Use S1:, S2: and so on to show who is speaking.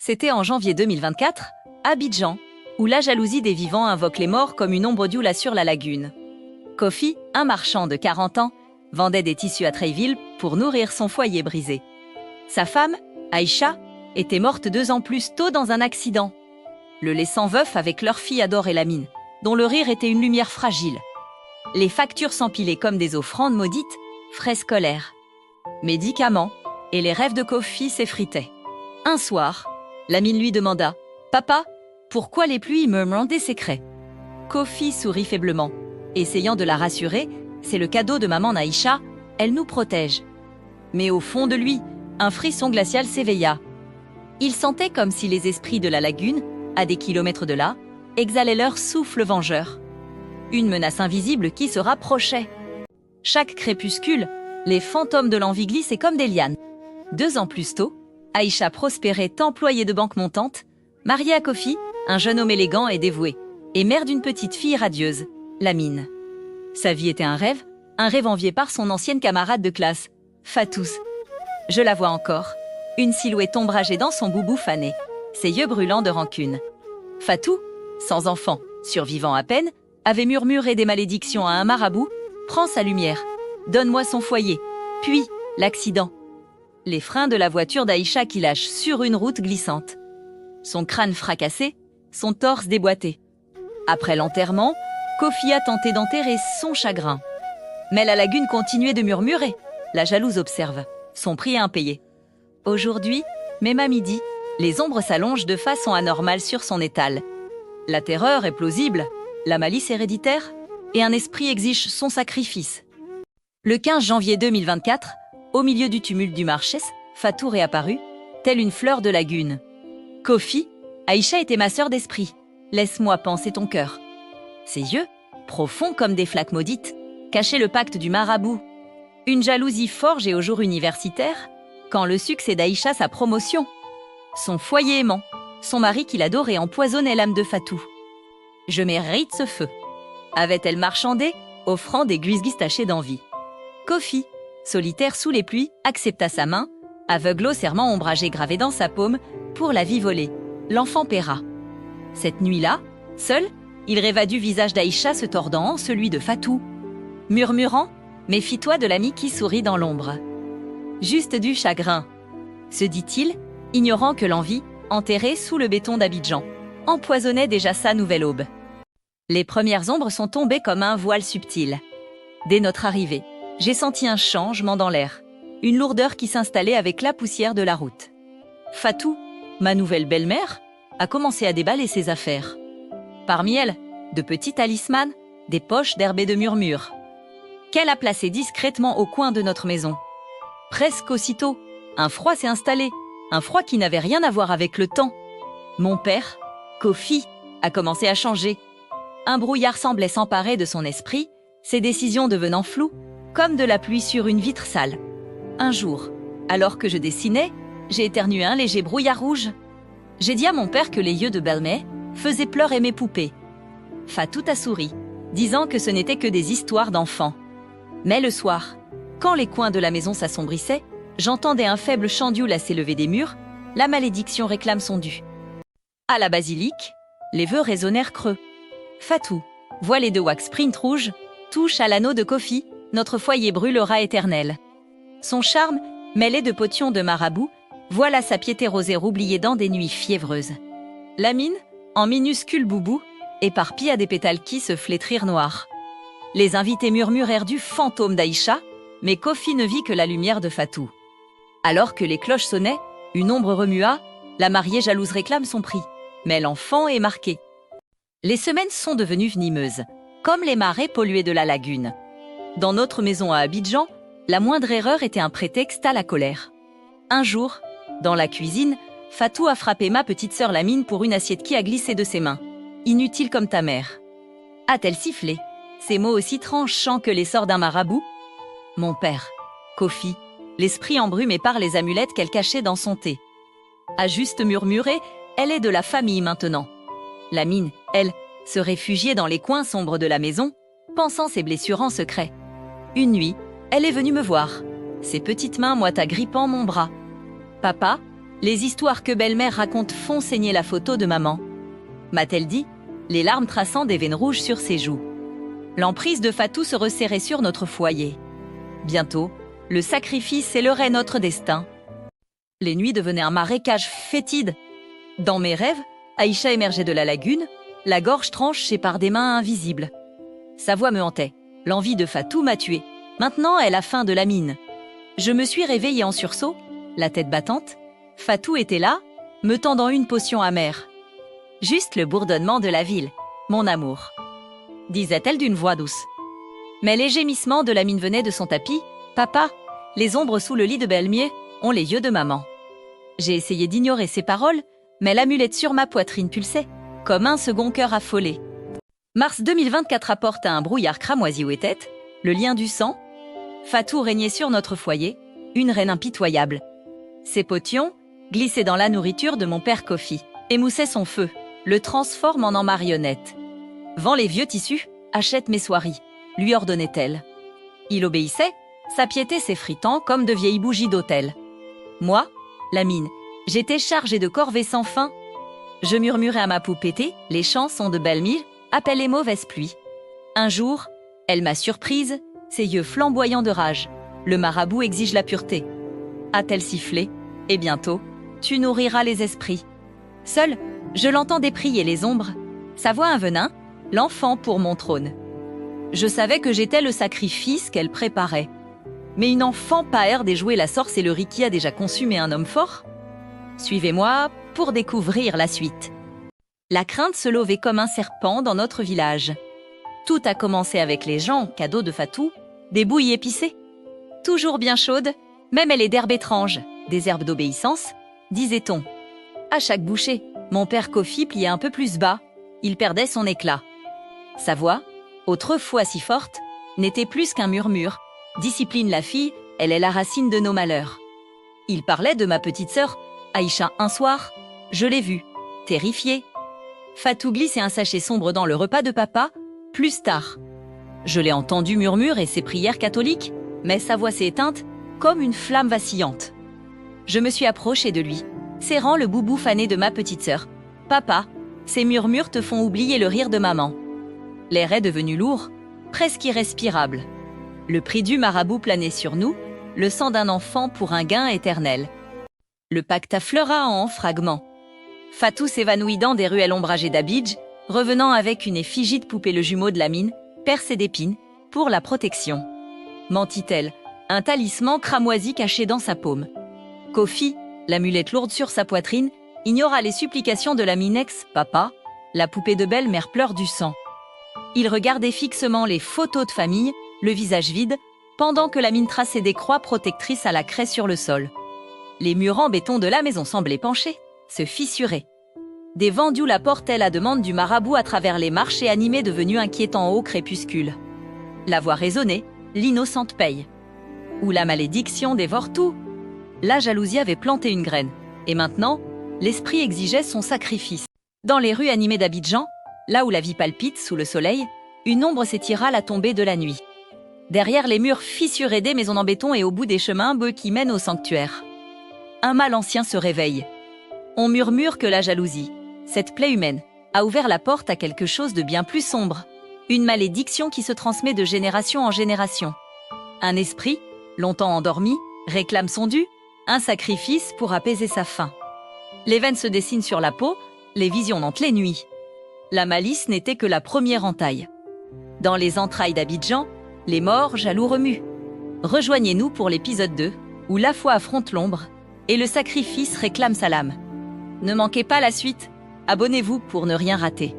S1: C'était en janvier 2024, à Abidjan, où la jalousie des vivants invoque les morts comme une ombre d'Youla sur la lagune. Kofi, un marchand de 40 ans, vendait des tissus à Treichville pour nourrir son foyer brisé. Sa femme, Aïcha, était morte 2 ans plus tôt dans un accident, le laissant veuf avec leur fille Adore et Lamine, dont le rire était une lumière fragile. Les factures s'empilaient comme des offrandes maudites, frais scolaires, médicaments, et les rêves de Kofi s'effritaient. Un soir, Lamine lui demanda « Papa, pourquoi les pluies murmurent des secrets ?» Kofi sourit faiblement, essayant de la rassurer. « C'est le cadeau de maman Aïcha, elle nous protège. » Mais au fond de lui, un frisson glacial s'éveilla. Il sentait comme si les esprits de la lagune, à des kilomètres de là, exhalaient leur souffle vengeur. Une menace invisible qui se rapprochait. Chaque crépuscule, les fantômes de l'envie glissaient comme des lianes. 2 ans plus tôt, Aïcha prospérait employée de banque montante, mariée à Kofi, un jeune homme élégant et dévoué, et mère d'une petite fille radieuse, Lamine. Sa vie était un rêve envié par son ancienne camarade de classe, Fatou. Je la vois encore, une silhouette ombragée dans son boubou fané, ses yeux brûlants de rancune. Fatou, sans enfant, survivant à peine, avait murmuré des malédictions à un marabout. « Prends sa lumière, donne-moi son foyer. » Puis, l'accident. Les freins de la voiture d'Aïcha qui lâche sur une route glissante. Son crâne fracassé, son torse déboîté. Après l'enterrement, Kofi a tenté d'enterrer son chagrin. Mais la lagune continuait de murmurer. La jalouse observe. Son prix est impayé. Aujourd'hui, même à midi, les ombres s'allongent de façon anormale sur son étal. La terreur est plausible, la malice héréditaire, et un esprit exige son sacrifice. Le 15 janvier 2024, au milieu du tumulte du marché, Fatou réapparut, telle une fleur de lagune. « Kofi, Aïcha était ma sœur d'esprit. Laisse-moi penser ton cœur. » Ses yeux, profonds comme des flaques maudites, cachaient le pacte du marabout. Une jalousie forgée au jour universitaire, quand le succès d'Aïcha sa promotion. Son foyer aimant, son mari qui l'adorait empoisonnait l'âme de Fatou. « Je mérite ce feu », avait-elle marchandé, offrant des guisguis tachés d'envie. Kofi, solitaire sous les pluies, accepta sa main, aveugle au serment ombragé gravé dans sa paume, pour la vie volée. L'enfant paiera. Cette nuit-là, seul, il rêva du visage d'Aïcha se tordant en celui de Fatou, murmurant « Méfie-toi de l'ami qui sourit dans l'ombre. » Juste du chagrin, se dit-il, ignorant que l'envie, enterrée sous le béton d'Abidjan, empoisonnait déjà sa nouvelle aube. Les premières ombres sont tombées comme un voile subtil. Dès notre arrivée, j'ai senti un changement dans l'air, une lourdeur qui s'installait avec la poussière de la route. Fatou, ma nouvelle belle-mère, a commencé à déballer ses affaires. Parmi elles, de petits talismans, des poches d'herbe et de murmures, qu'elle a placées discrètement au coin de notre maison. Presque aussitôt, un froid s'est installé, un froid qui n'avait rien à voir avec le temps. Mon père, Kofi, a commencé à changer. Un brouillard semblait s'emparer de son esprit, ses décisions devenant floues, comme de la pluie sur une vitre sale. Un jour, alors que je dessinais, j'ai éternué un léger brouillard rouge. J'ai dit à mon père que les yeux de Belmay faisaient pleurer mes poupées. Fatou a souri, disant que ce n'était que des histoires d'enfants. Mais le soir, quand les coins de la maison s'assombrissaient, j'entendais un faible chant d'Youla s'élever des murs, la malédiction réclame son dû. À la basilique, les vœux résonnèrent creux. Fatou, voilé de wax sprint rouge, touche à l'anneau de Kofi, notre foyer brûlera éternel. Son charme, mêlé de potions de marabout, voilà sa piété rosée oubliée dans des nuits fiévreuses. Lamine, en minuscule boubou, éparpille à des pétales qui se flétrirent noirs. Les invités murmurèrent du fantôme d'Aïcha, mais Kofi ne vit que la lumière de Fatou. Alors que les cloches sonnaient, une ombre remua, la mariée jalouse réclame son prix, mais l'enfant est marqué. Les semaines sont devenues venimeuses, comme les marais pollués de la lagune. Dans notre maison à Abidjan, la moindre erreur était un prétexte à la colère. Un jour, dans la cuisine, Fatou a frappé ma petite sœur Lamine pour une assiette qui a glissé de ses mains. « Inutile comme ta mère » a-t-elle sifflé, ces mots aussi tranchants que les sorts d'un marabout. Mon père, Kofi, l'esprit embrumé par les amulettes qu'elle cachait dans son thé, a juste murmuré « Elle est de la famille maintenant ». Lamine, elle, se réfugiait dans les coins sombres de la maison, pensant ses blessures en secret. Une nuit, elle est venue me voir, ses petites mains moites agrippant mon bras. « Papa, Les histoires que belle-mère raconte font saigner la photo de maman. M'a-t-elle dit, les larmes traçant des veines rouges sur ses joues. L'emprise de Fatou se resserrait sur notre foyer. Bientôt, le sacrifice scellerait notre destin. Les nuits devenaient un marécage fétide. Dans mes rêves, Aïcha émergeait de la lagune, la gorge tranchée par des mains invisibles. Sa voix me hantait. L'envie de Fatou m'a tuée. Maintenant, elle a faim de Lamine. Je me suis réveillée en sursaut, la tête battante. Fatou était là, me tendant une potion amère. Juste le bourdonnement de la ville, mon amour, disait-elle d'une voix douce. Mais les gémissements de Lamine venaient de son tapis. Papa, les ombres sous le lit de Belmier ont les yeux de maman. J'ai essayé d'ignorer ces paroles, mais l'amulette sur ma poitrine pulsait, comme un second cœur affolé. Mars 2024 apporte à un brouillard cramoisi où était le lien du sang. Fatou régnait sur notre foyer, une reine impitoyable. Ses potions, glissés dans la nourriture de mon père Kofi, émoussaient son feu, le transforme en marionnette. Vends les vieux tissus, achète mes soieries, lui ordonnait-elle. Il obéissait, sa piété s'effritant comme de vieilles bougies d'autel. Moi, Lamine, j'étais chargée de corvées sans fin. Je murmurais à ma poupée, les chansons de Belmire appellent les mauvaises pluies. Un jour, elle m'a surprise, ses yeux flamboyants de rage. Le marabout exige la pureté. A-t-elle sifflé? Et bientôt, tu nourriras les esprits. Seul, je l'entendais prier les ombres. Sa voix un venin, l'enfant pour mon trône. Je savais que j'étais le sacrifice qu'elle préparait. Mais une enfant paère déjouer la sorcellerie qui a déjà consumé un homme fort? Suivez-moi pour découvrir la suite. La crainte se levait comme un serpent dans notre village. Tout a commencé avec les gens, cadeaux de Fatou, des bouillies épicées. Toujours bien chaudes, même elle est d'herbes étranges, des herbes d'obéissance, disait-on. À chaque bouchée, mon père Kofi pliait un peu plus bas, il perdait son éclat. Sa voix, autrefois si forte, n'était plus qu'un murmure. Discipline la fille, elle est la racine de nos malheurs. Il parlait de ma petite sœur, Aïcha, un soir. Je l'ai vue, terrifiée. Fatou glissait un sachet sombre dans le repas de papa, plus tard. Je l'ai entendu murmurer ses prières catholiques, mais sa voix s'est éteinte comme une flamme vacillante. Je me suis approchée de lui, serrant le boubou fané de ma petite sœur. Papa, ces murmures te font oublier le rire de maman. L'air est devenu lourd, presque irrespirable. Le prix du marabout planait sur nous, le sang d'un enfant pour un gain éternel. Le pacte affleura en fragments. Fatou s'évanouit dans des ruelles ombragées d'Abidj, revenant avec une effigie de poupée le jumeau de Lamine, percée d'épines, pour la protection. Mentit-elle, un talisman cramoisi caché dans sa paume. Kofi, l'amulette lourde sur sa poitrine, ignora les supplications de Lamine ex-papa, la poupée de belle-mère pleure du sang. Il regardait fixement les photos de famille, le visage vide, pendant que Lamine traçait des croix protectrices à la craie sur le sol. Les murs en béton de la maison semblaient pencher, se fissurer. Des vendus la portaient la demande du marabout à travers les marchés animés devenus inquiétants au crépuscule. La voix résonnait, l'innocente paye. Où la malédiction dévore tout. La jalousie avait planté une graine, et maintenant, l'esprit exigeait son sacrifice. Dans les rues animées d'Abidjan, là où la vie palpite sous le soleil, une ombre s'étira à la tombée de la nuit. Derrière les murs fissurés des maisons en béton et au bout des chemins bœufs qui mènent au sanctuaire. Un mal ancien se réveille. On murmure que la jalousie, cette plaie humaine, a ouvert la porte à quelque chose de bien plus sombre. Une malédiction qui se transmet de génération en génération. Un esprit, longtemps endormi, réclame son dû, un sacrifice pour apaiser sa faim. Les veines se dessinent sur la peau, les visions nantent les nuits. La malice n'était que la première entaille. Dans les entrailles d'Abidjan, les morts jaloux remuent. Rejoignez-nous pour l'épisode 2, où la foi affronte l'ombre, et le sacrifice réclame sa lame. Ne manquez pas la suite, abonnez-vous pour ne rien rater.